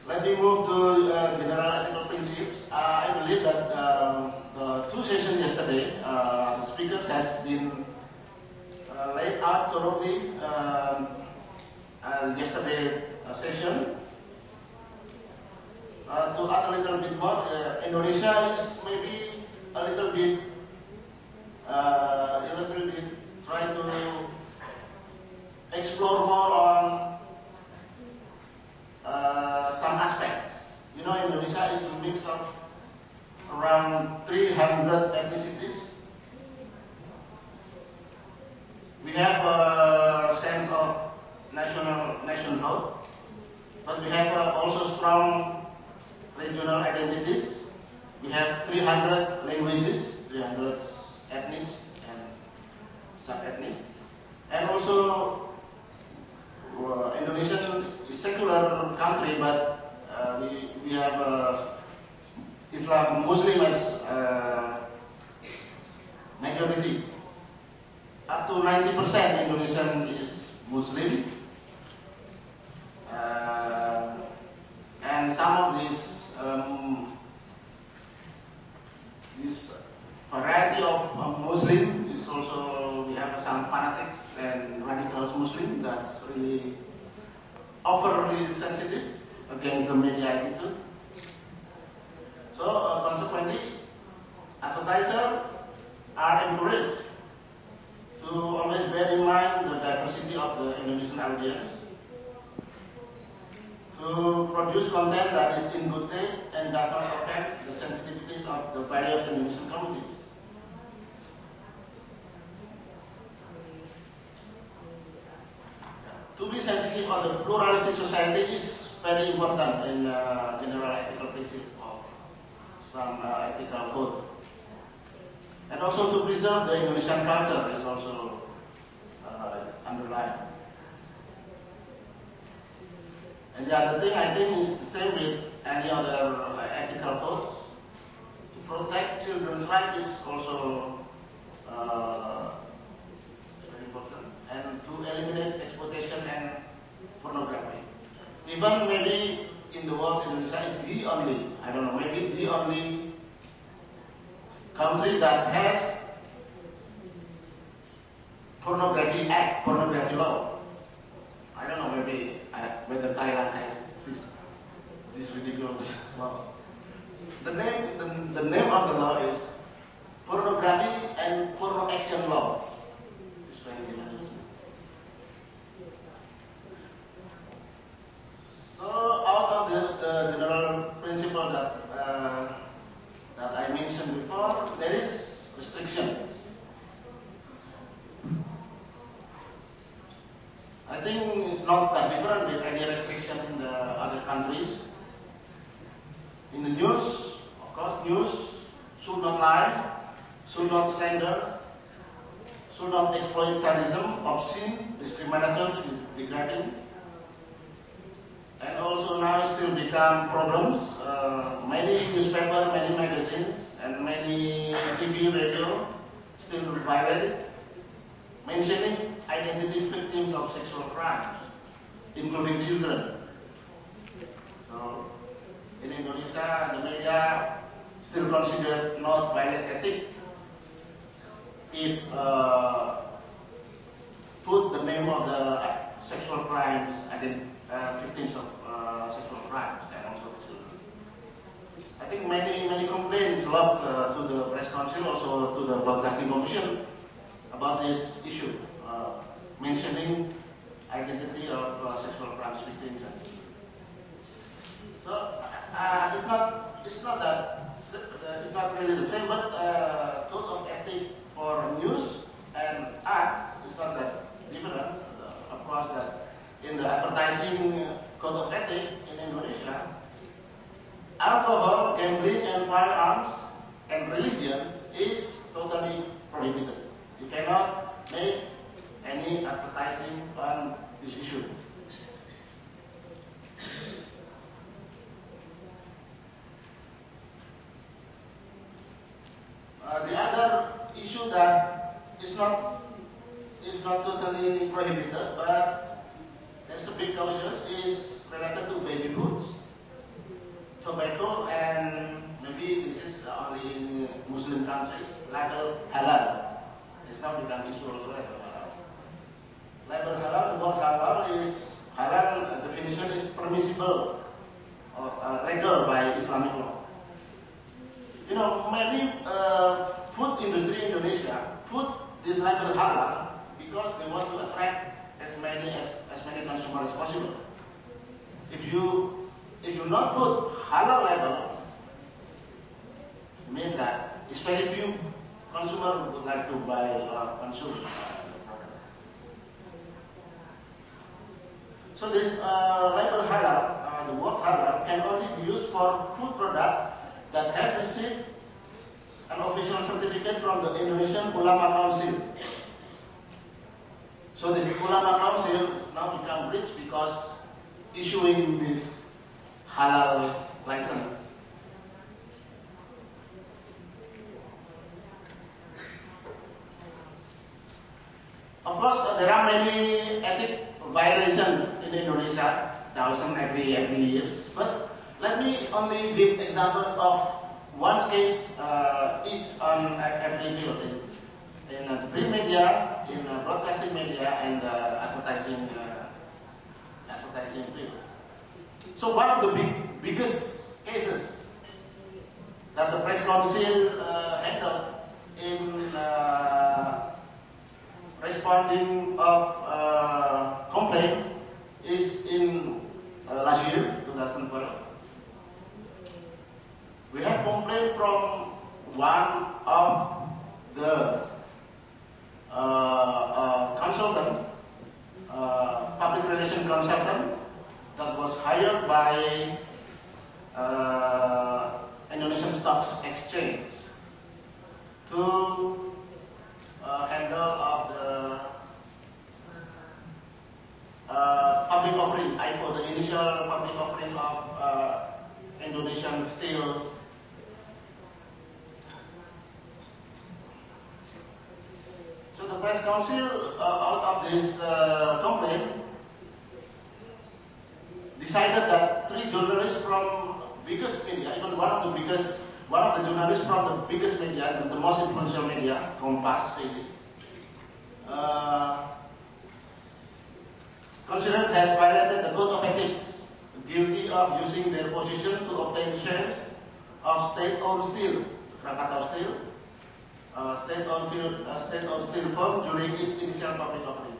Let me move to general ethical principes. I believe that the two sessions yesterday, the speakers has been laid out thoroughly yesterday session. To add a little bit more, Indonesia is maybe a little bit trying to explore more on some aspects. You know, Indonesia is a mix of around 300 ethnicities. We have a sense of nationhood, but we have also strong regional identities. We have 300 languages, 300 ethnics and sub-ethnics, and also Indonesia is a secular country, but we have Islam, Muslim as majority. Up to 90% Indonesian is Muslim, and some of these this variety of Muslim is also, we have some fanatics and radicals Muslim that's really overly sensitive against the media attitude. So consequently, advertisers are encouraged to always bear in mind the diversity of the Indonesian audience, to produce content that is in good taste and does not affect the sensitivities of the various Indonesian communities. To be sensitive on the pluralistic society is very important in general ethical principle of some ethical code. And also to preserve the Indonesian culture is also underlined. And the other thing I think is the same with any other ethical codes. To protect children's rights is also very important, and to eliminate exploitation and pornography. Even maybe in the world, Indonesia is the only, I don't know, maybe the only country that has pornography act, pornography law. I don't know, maybe whether Thailand has this ridiculous law. The name of the law is Pornography and Porno Action Law. It's very hilarious. So out of the general principle that I mentioned before, there is restriction. I think it's not that different with any restriction in the other countries. In the news, of course, news should not lie, should not slander, should not exploit sadism, obscene, discriminatory, degrading. And also now it still become problems. Many newspapers, many magazines, and many TV, radio still violate, mentioning identity victims of sexual crimes, including children. So in Indonesia, the media still consider not violent ethic if put the name of the sexual crimes and victims of sexual crimes and also children. I think many complaints lodged to the press council, also to the broadcasting commission about this issue, mentioning identity of sexual crimes victims. So it's not really the same, but code of ethics for news and art is not that different. Of course, that in the advertising code of ethics in Indonesia, alcohol, gambling, and firearms and religion is totally prohibited. You cannot make any advertising on this issue. The other issue that is not totally prohibited, but there's a big cautious, is related to baby foods. permissible or legal by Islamic law. You know, many food industry in Indonesia put this label halal because they want to attract as many consumers as possible. If you not put halal label, it means that it's very few consumers would like to buy or consume the product. So this label halal, the word halal, can only be used for food products that have received an official certificate from the Indonesian Ulama Council. So this Ulama Council has now become rich because issuing this halal license. Of course, there are many ethic violations in Indonesia, thousands every years. But let me only give examples of one case each on every field in print media, in broadcasting media, and advertising field. So one of the biggest cases that the press council handled in responding of complaint is in last year, 2012. We have complaint from one of the consultant, public relation consultant that was hired by Indonesian Stock Exchange to handle of the public offering, IPO, the initial public offering of Indonesian steels. So the press council, out of this complaint, decided that 3 journalists from biggest media, even one of the journalists from the biggest media, the most influential media, Kompas, considered has violated the code of ethics, guilty of using their position to obtain shares of state-owned steel, Krakatau Steel, state-owned steel firm during its initial public offering.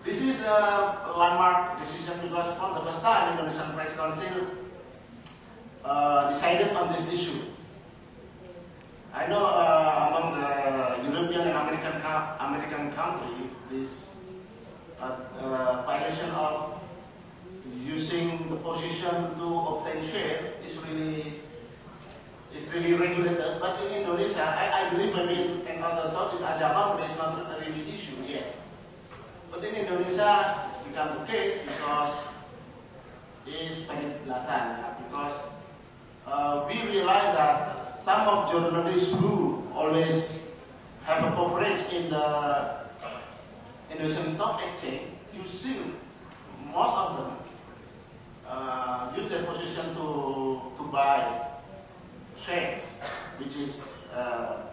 This is a landmark decision because for the first time Indonesian Press Council decided on this issue. I know among the European and American country, this violation of using the position to obtain share is really regulated. But in Indonesia, I believe maybe in other Southeast Asia countries it's not a really issue yet. But in Indonesia, it's become the case because it's very blatant. Because we realize that some of journalists who always have a coverage in the Indonesian Stock Exchange, you see most of them use their position to buy shares, which is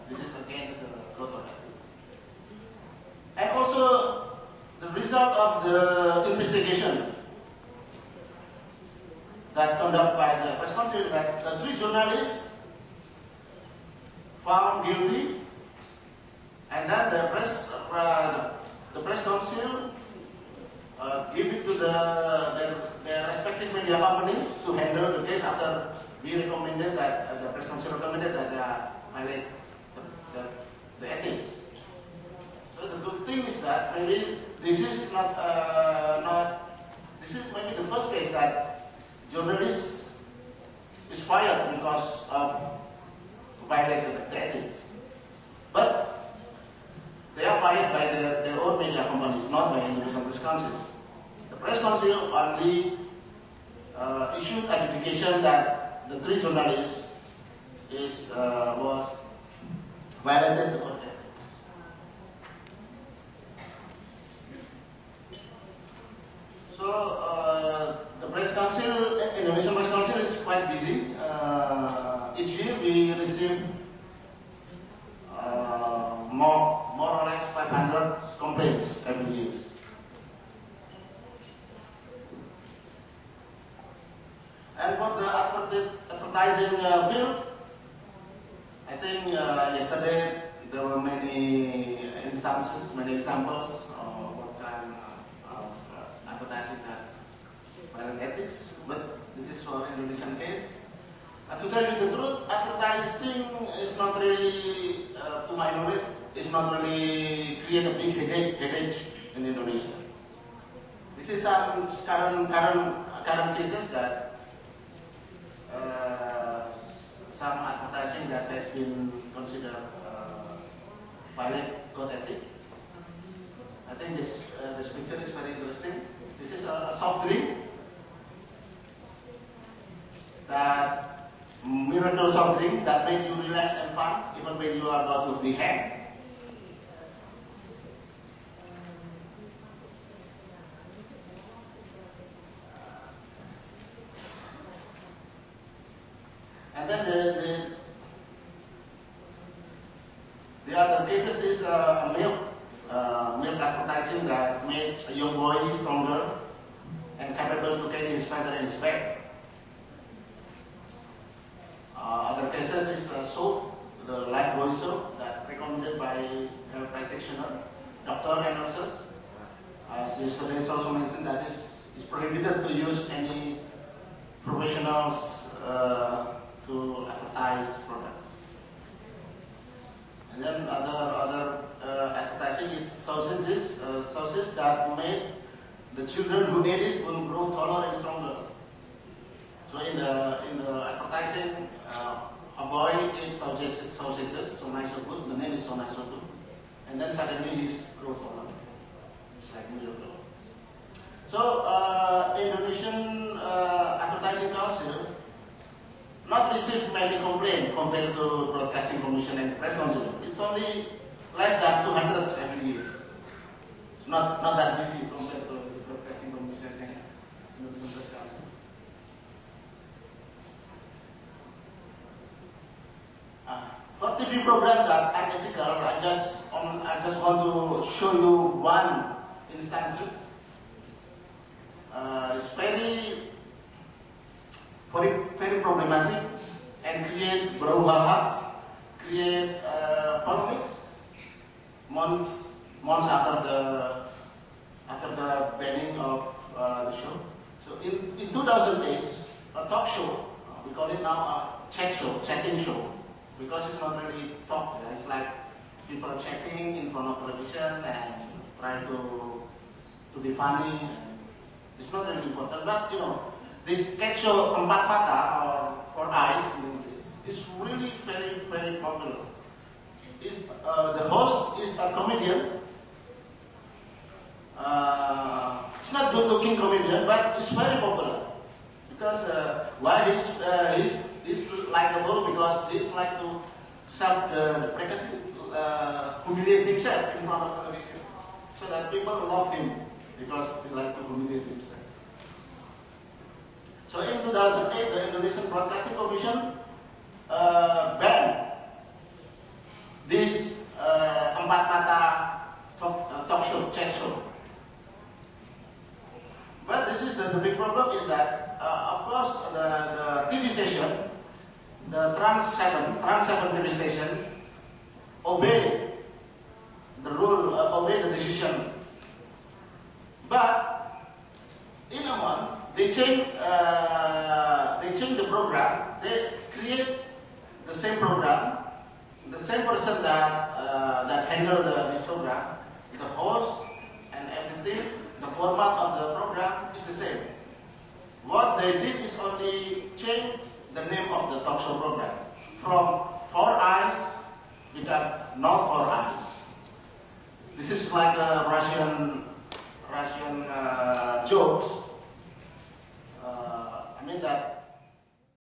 this is against the code of ethics. And also the result of the investigation that conducted by the press council is that the 3 journalists found guilty, and then the press council give it to their respective media companies to handle the case after we recommended that the press council recommended that they violate the ethics. So the good thing is that maybe this is this is maybe the first case that journalists is fired because of violating the ethics. But they are fired by their own media companies, not by Indonesian Press Council. The Press Council only issued adjudication that the 3 journalists was violated the code of ethics. So the Press Council, Indonesian Press Council is quite busy. Each year we receive more or less 500 complaints every year. for the advertising field, I think yesterday there were many instances, many examples of what kind of advertising that violate ethics. But this is for Indonesian case. To tell you the truth, advertising is not really, to my knowledge, is not really create a big headache in Indonesia. This is some current cases that some advertising that has been considered violate code ethics. I think this picture is very interesting. This is a soft drink, that miracle soft drink that makes you relax and fun even when you are about to be hanged. And then the other cases is milk advertising that made a young boy stronger and capable to carry his father in his back. Other cases is soap, the lifebuoy soap that recommended by health practitioner, doctor and nurses. As yesterday also mentioned that it's prohibited to use any professionals to advertise products. And then other advertising is sausages that made the children who ate it will grow taller and stronger. So in the advertising, a boy ate sausages, so nice so good. The name is so nice so good, and then suddenly he's grow taller. It's like miracle. So Indonesian Advertising Council not received many complaints compared to Broadcasting Commission and Press Council. It's only less than 200 every year. It's not that busy compared to the Broadcasting Commission and Indonesian Press Council. For TV program that are ethical, I just want to show you one instances. It's very problematic and create brouhaha, create polemics months after the banning of the show. So in 2008, a talk show, we call it now a chatting show, because it's not really talk. It's like people chatting in front of television and try to be funny. And it's not really important, but you know. This cat show Empat Mata or Four Eyes is really very popular. The host is a comedian. It's not good-looking comedian, but it's very popular because why he's likable, because he's like to humiliate himself in front of television, so that people love him because he like to humiliate himself. So in 2008, the Indonesian Broadcasting Commission banned this Empat Mata talk show, chat show. But this is the big problem is that, of course, the TV station, the Trans 7 TV station, obey the rule, obey the decision. But in a month, they change the program. They create the same program, the same person that handled this program, the host and everything. The format of the program is the same. What they did is only change the name of the talk show program from Four Eyes become Not Four Eyes. This is like a Russian jokes.